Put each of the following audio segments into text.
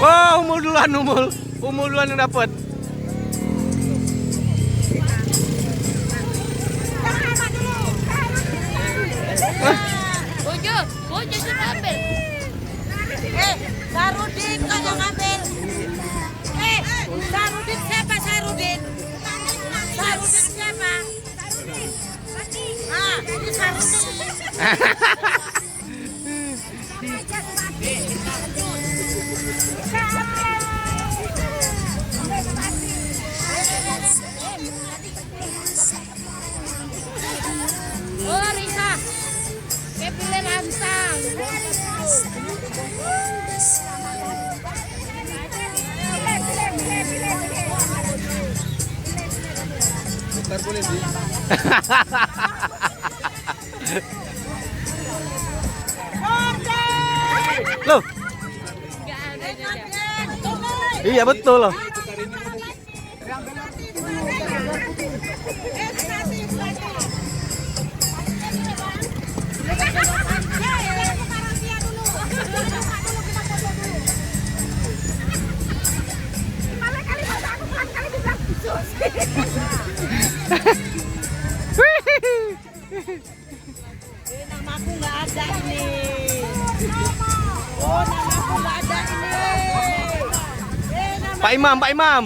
Wow, umul duluan, umul duluan yang dapat. Bojo sudah ambil. Sarudin kau yang ambil. Sarudin siapa Sarudin? Sarudin siapa? Ah, ini Sarudin. Oh, Risa. Kepilih lantang. Bentar boleh sih. Loh. Iya betul loh. Namaku nggak ada ini. Oh, namaku nggak ada ini. Pak Imam, Pak Imam.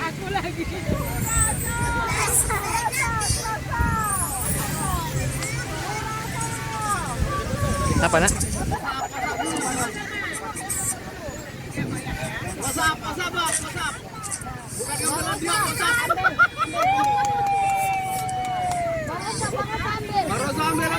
Aku lagi. Apa nak? WhatsApp. Bukan gambaran dia, WhatsApp. Baru ambil.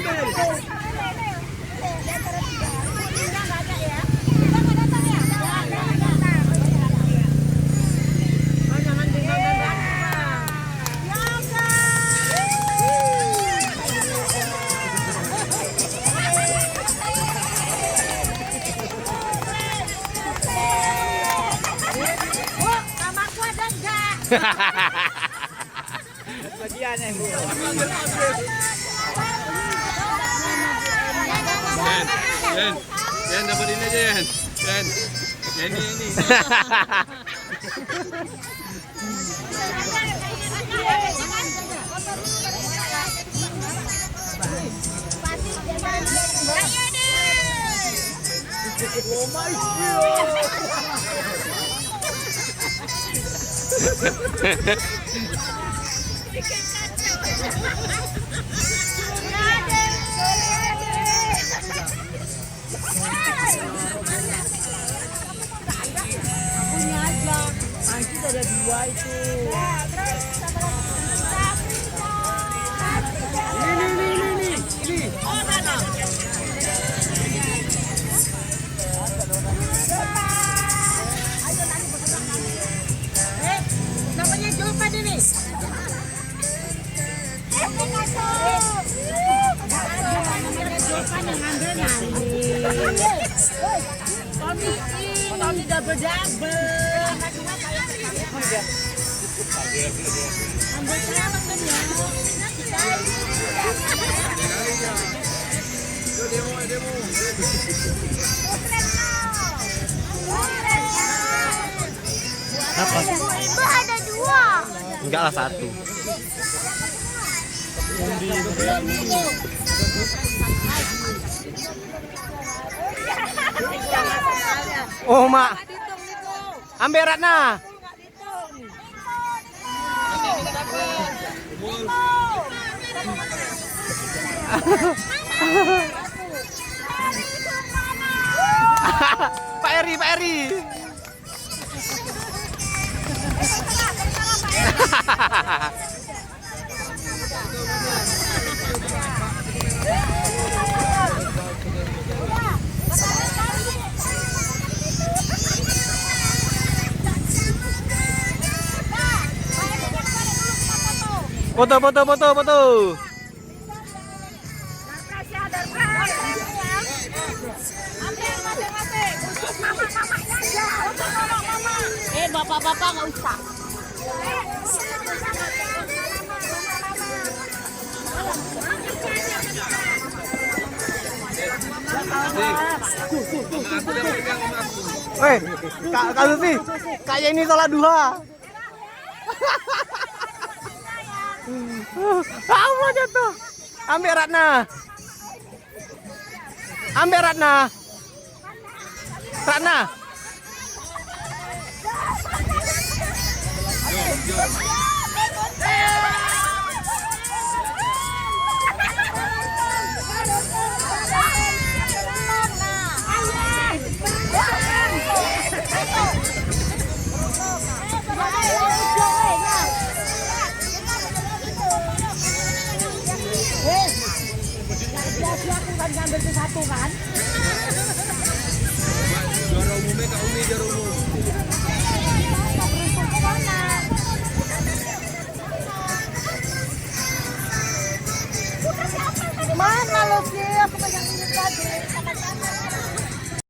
Bagian ya, Bu. Jen dapat ini aja, Jen. Ini. Oh my Kita ada dua itu. Ini. Oh, mana? Namanya Jovan ini. Jovan yang ambil nanti. Tommy double. Demo. Apa? Itu ada dua. Enggak lah, satu. Oh, Mak. Ambil Ratna. Pak Eri. Foto. Bapak-bapak nggak usah. Weh, Kak Lutfi, kayak ini sholat duha. Apa jatuh? Ambil Ratna. Ambil Ratna. Ratna. Biasa aku kan ngambil ke satu kan. Juara umumnya Kak Umi, juara umum. Mana lo sih? Aku